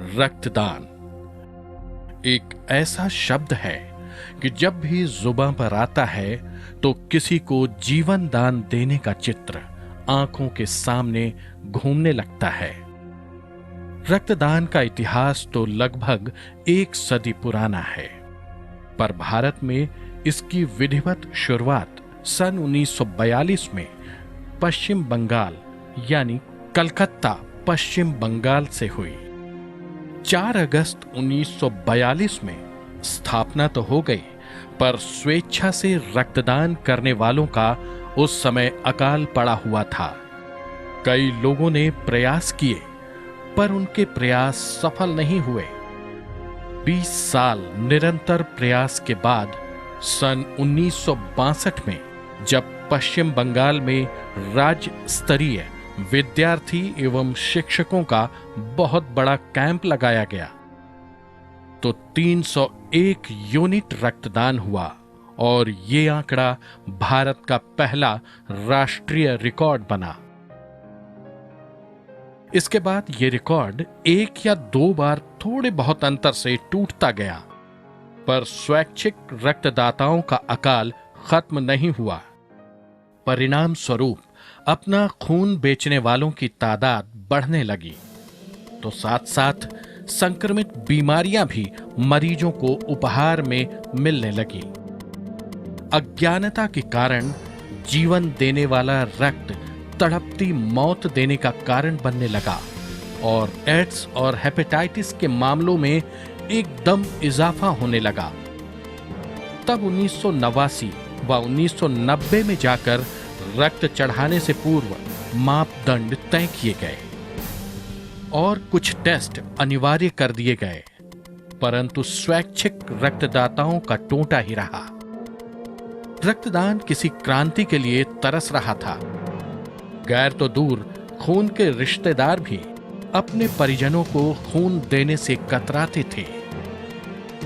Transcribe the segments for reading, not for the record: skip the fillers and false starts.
रक्तदान एक ऐसा शब्द है कि जब भी जुबान पर आता है तो किसी को जीवन दान देने का चित्र आंखों के सामने घूमने लगता है। रक्तदान का इतिहास तो लगभग 1 सदी पुराना है, पर भारत में इसकी विधिवत शुरुआत सन 1942 में पश्चिम बंगाल यानी कलकत्ता, पश्चिम बंगाल से हुई। 4 अगस्त 1942 में स्थापना तो हो गई, पर स्वेच्छा से रक्तदान करने वालों का उस समय अकाल पड़ा हुआ था। कई लोगों ने प्रयास किए, पर उनके प्रयास सफल नहीं हुए। 20 साल निरंतर प्रयास के बाद सन 1962 में जब पश्चिम बंगाल में राज्य स्तरीय विद्यार्थी एवं शिक्षकों का बहुत बड़ा कैंप लगाया गया तो 301 यूनिट रक्तदान हुआ और ये आंकड़ा भारत का पहला राष्ट्रीय रिकॉर्ड बना। इसके बाद ये रिकॉर्ड 1 या 2 बार थोड़े बहुत अंतर से टूटता गया, पर स्वैच्छिक रक्तदाताओं का अकाल खत्म नहीं हुआ। परिणाम स्वरूप अपना खून बेचने वालों की तादाद बढ़ने लगी, तो साथ साथ संक्रमित बीमारियां भी मरीजों को उपहार में मिलने लगी। अज्ञानता के कारण जीवन देने वाला रक्त तड़पती मौत देने का कारण बनने लगा और एड्स और हेपेटाइटिस के मामलों में एकदम इजाफा होने लगा। तब 1989 व 1990 में जाकर रक्त चढ़ाने से पूर्व मापदंड तय किए गए और कुछ टेस्ट अनिवार्य कर दिए गए, परंतु स्वैच्छिक रक्तदाताओं का टोंटा ही रहा। रक्तदान किसी क्रांति के लिए तरस रहा था। गैर तो दूर, खून के रिश्तेदार भी अपने परिजनों को खून देने से कतराते थे।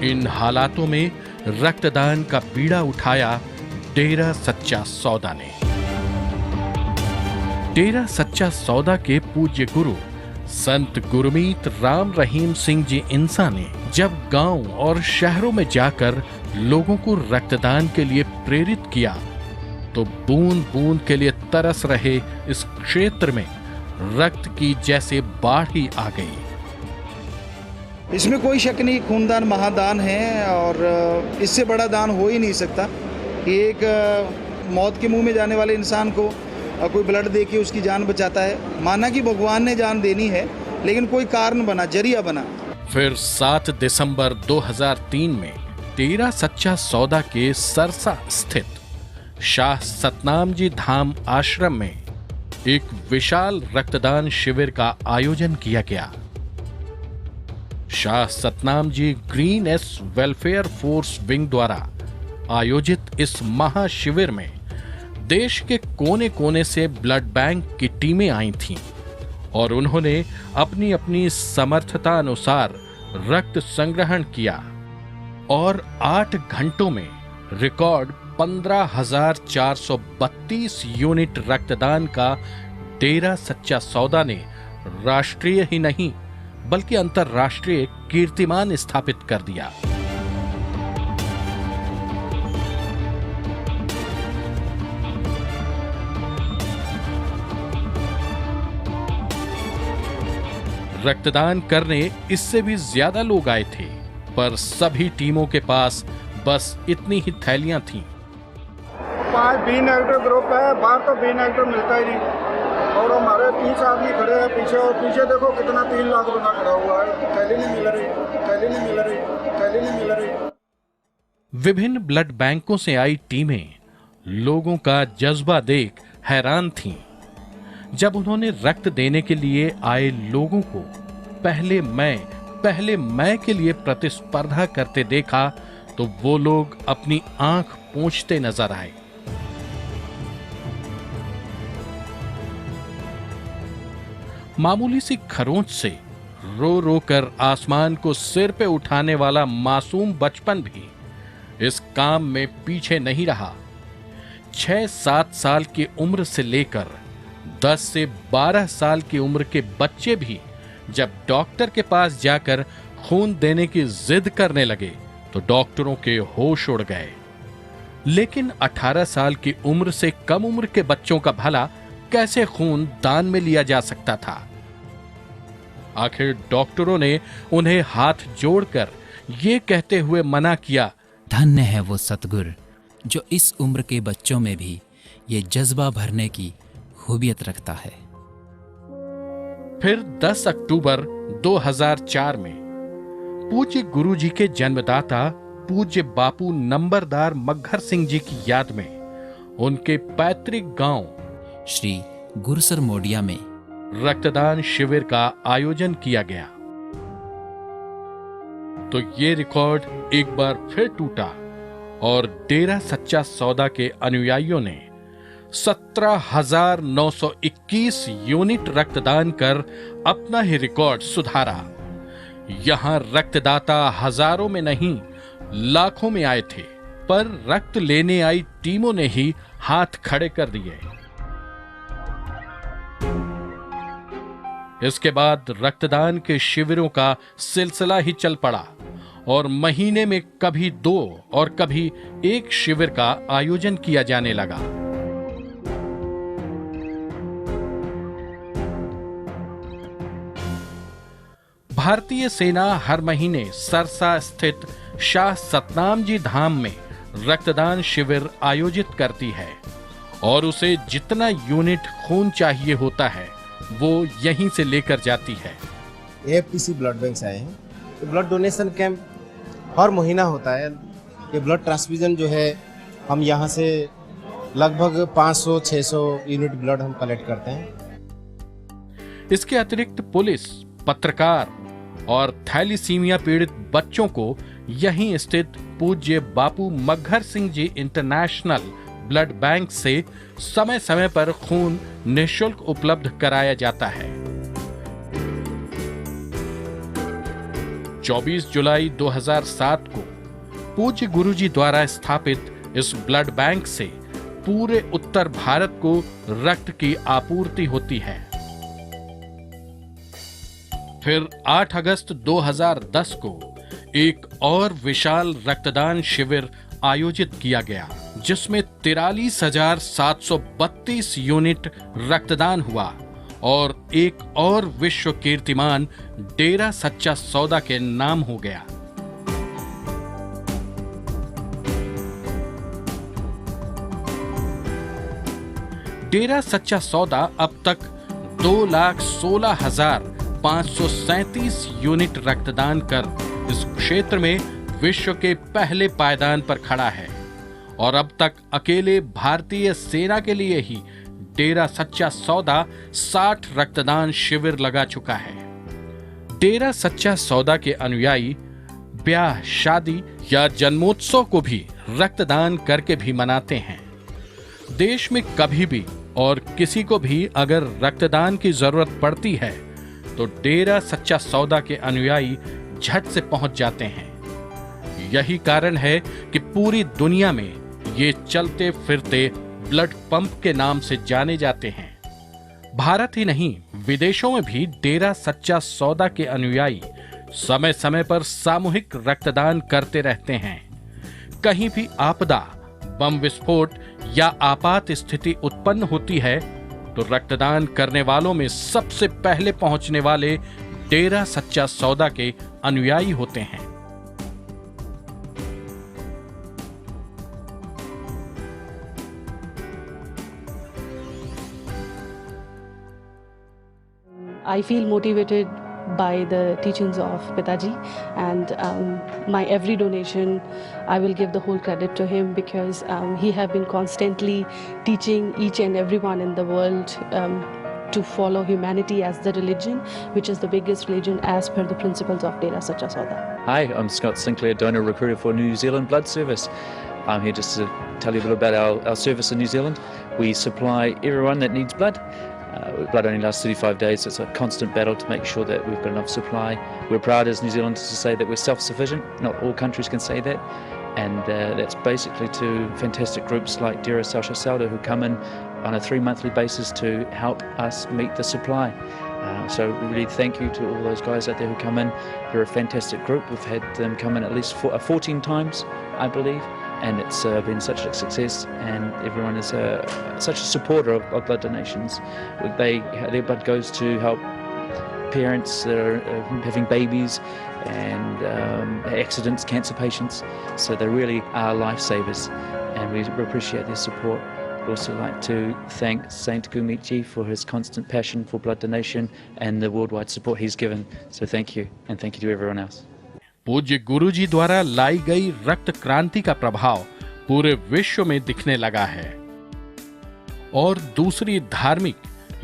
इन हालातों में रक्तदान का बीड़ा उठाया डेरा सच्चा सौदा ने। डेरा सच्चा सौदा के पूज्य गुरु संत गुरमीत राम रहीम सिंह जी इंसा ने जब गांव और शहरों में जाकर लोगों को रक्तदान के लिए प्रेरित किया तो बूंद बूंद के लिए तरस रहे इस क्षेत्र में रक्त की जैसे बाढ़ ही आ गई। इसमें कोई शक नहीं, खूनदान महादान है और इससे बड़ा दान हो ही नहीं सकता कि एक मौत के मुंह में जाने वाले इंसान को कोई ब्लड दे के उसकी जान बचाता है। माना कि भगवान ने जान देनी है, लेकिन कोई कारण बना, जरिया बना। फिर 7 दिसंबर 2003 में डेरा सच्चा सौदा के सरसा स्थित शाह सतनाम जी धाम आश्रम में एक विशाल रक्तदान शिविर का आयोजन किया गया। Shah Satnam ji green S welfare force wing द्वारा आयोजित इस महाशिविर में देश के कोने कोने से ब्लड बैंक की टीमें आई थीं और उन्होंने अपनी अपनी समर्थता अनुसार रक्त संग्रहण किया और 8 घंटों में रिकॉर्ड 15,432 यूनिट रक्तदान का डेरा सच्चा सौदा ने राष्ट्रीय ही नहीं बल्कि अंतर्राष्ट्रीय कीर्तिमान स्थापित कर दिया। रक्तदान करने इससे भी ज्यादा लोग आए थे, पर सभी टीमों के पास बस इतनी ही थैलियां थीं। 5 बी नेगेटिव ग्रुप है, बाहर तो बी नेगेटिव मिलता ही नहीं और हमारे 30 आदमी खड़े हैं पीछे और पीछे देखो कितना 3 लाख बंदा खड़ा हुआ है। थैली नहीं मिल रही, थैली नहीं मिल रही, थैली नहीं मिल रही। विभिन्न ब्लड बैंकों से आई टीमें लोगों का जज्बा देख हैरान थीं। जब उन्होंने रक्त देने के लिए आए लोगों को पहले मैं के लिए प्रतिस्पर्धा करते देखा तो वो लोग अपनी आंख पोंछते नजर आए। मामूली सी खरोंच से रो रो कर आसमान को सिर पे उठाने वाला मासूम बचपन भी इस काम में पीछे नहीं रहा। 6-7 साल की उम्र से लेकर 10 से 12 साल की उम्र के बच्चे भी जब डॉक्टर के पास जाकर खून देने की जिद करने लगे तो डॉक्टरों के होश उड़ गए। लेकिन 18 साल की उम्र से कम उम्र के बच्चों का भला कैसे खून दान में लिया जा सकता था? आखिर डॉक्टरों ने उन्हें हाथ जोड़कर ये कहते हुए मना किया, धन्य है वो सतगुर जो इस उम्र के बच्चों में भी ये जज्बा भरने की खूबियत रखता है। फिर 10 अक्टूबर 2004 में पूज्य गुरु जी के जन्मदाता पूज्य बापू नंबरदार मग्घर सिंह जी की याद में उनके पैतृक गांव श्री गुरसर मोडिया में रक्तदान शिविर का आयोजन किया गया। तो ये रिकॉर्ड एक बार फिर टूटा और डेरा सच्चा सौदा के अनुयायियों ने 17,921 यूनिट रक्तदान कर अपना ही रिकॉर्ड सुधारा। यहां रक्तदाता हजारों में नहीं लाखों में आए थे, पर रक्त लेने आई टीमों ने ही हाथ खड़े कर दिए। इसके बाद रक्तदान के शिविरों का सिलसिला ही चल पड़ा और महीने में कभी 2 और कभी 1 शिविर का आयोजन किया जाने लगा। भारतीय सेना हर महीने सरसा स्थित शाह सतनाम जी धाम में रक्तदान शिविर आयोजित करती है और उसे जितना यूनिट खून चाहिए होता है वो यहीं से लेकर जाती है। AFTC ब्लड बैंक से आए हैं। तो ब्लड डोनेशन कैंप हर महीना होता है। ये ब्लड ट्रांसफ्यूजन जो है हम यहाँ से लगभग 500-600 यूनिट ब्लड हम कलेक्ट करते हैं। इसके अतिरिक्त पुलिस, पत्रकार और थैलीसीमिया पीड़ित बच्चों को यहीं स्थित पूज्य बापू मग्घर Singh ji international blood bank से समय समय पर खून निःशुल्क उपलब्ध कराया जाता है। 24 जुलाई 2007 को पूज्य गुरुजी द्वारा स्थापित इस ब्लड बैंक से पूरे उत्तर भारत को रक्त की आपूर्ति होती है। फिर 8 अगस्त 2010 को एक और विशाल रक्तदान शिविर आयोजित किया गया, जिसमें 43,732 यूनिट रक्तदान हुआ और एक और विश्व कीर्तिमान डेरा सच्चा सौदा के नाम हो गया। डेरा सच्चा सौदा अब तक 2,16,537 यूनिट रक्तदान कर इस क्षेत्र में विश्व के पहले पायदान पर खड़ा है और अब तक अकेले भारतीय सेना के लिए ही डेरा सच्चा सौदा 60 रक्तदान शिविर लगा चुका है। डेरा सच्चा सौदा के अनुयायी ब्याह, शादी या जन्मोत्सव को भी रक्तदान करके भी मनाते हैं। देश में कभी भी और किसी को भी अगर रक्तदान की जरूरत पड़ती है तो डेरा सच्चा सौदा के अनुयायी झट से पहुंच जाते हैं। यही कारण है कि पूरी दुनिया में ये चलते फिरते ब्लड पंप के नाम से जाने जाते हैं। भारत ही नहीं, विदेशों में भी डेरा सच्चा सौदा के अनुयायी समय समय पर सामूहिक रक्तदान करते रहते हैं। कहीं भी आपदा, बम विस्फोट या आपात स्थिति उत्पन्न होती है तो रक्तदान करने वालों में सबसे पहले पहुंचने वाले डेरा सच्चा सौदा के अनुयायी होते हैं। I feel motivated by the teachings of Pitaji, and my every donation I will give the whole credit to him because he have been constantly teaching each and everyone in the world to follow humanity as the religion, which is the biggest religion as per the principles of Dera Sacha Sauda. Hi, I'm Scott Sinclair, donor recruiter for New Zealand Blood Service. I'm here just to tell you a little about our service in New Zealand. We supply everyone that needs blood. Blood only lasts 35 days, so it's a constant battle to make sure that we've got enough supply. We're proud as New Zealanders to say that we're self-sufficient. Not all countries can say that. And that's basically to fantastic groups like Dera Sacha Sauda who come in on a 3-monthly basis to help us meet the supply. So really thank you to all those guys out there who come in. They're a fantastic group. We've had them come in at least 14 times, I believe, and it's been such a success, and everyone is such a supporter of blood donations. Their blood goes to help parents that are having babies and accidents, cancer patients, so they really are lifesavers, and we appreciate their support. I'd also like to thank Saint Gumichi for his constant passion for blood donation and the worldwide support he's given. So thank you, and thank you to everyone else. पूज्य गुरुजी द्वारा लाई गई रक्त क्रांति का प्रभाव पूरे विश्व में दिखने लगा है और दूसरी धार्मिक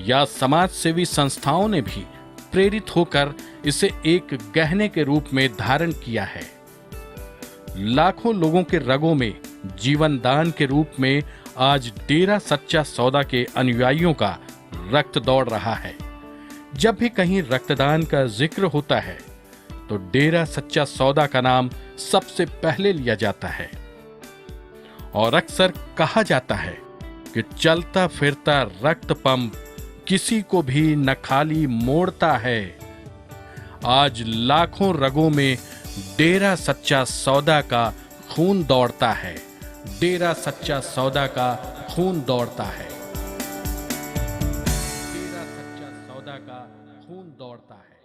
या समाज सेवी संस्थाओं ने भी प्रेरित होकर इसे एक गहने के रूप में धारण किया है। लाखों लोगों के रगों में जीवन दान के रूप में आज डेरा सच्चा सौदा के अनुयायियों का रक्त दौड़ रहा है। जब भी कहीं रक्तदान का जिक्र होता है तो डेरा सच्चा सौदा का नाम सबसे पहले लिया जाता है और अक्सर कहा जाता है कि चलता फिरता रक्त पंप किसी को भी न खाली मोड़ता है। आज लाखों रगों में डेरा सच्चा सौदा का खून दौड़ता है। डेरा सच्चा सौदा का खून दौड़ता है। डेरा सच्चा सौदा का खून दौड़ता है।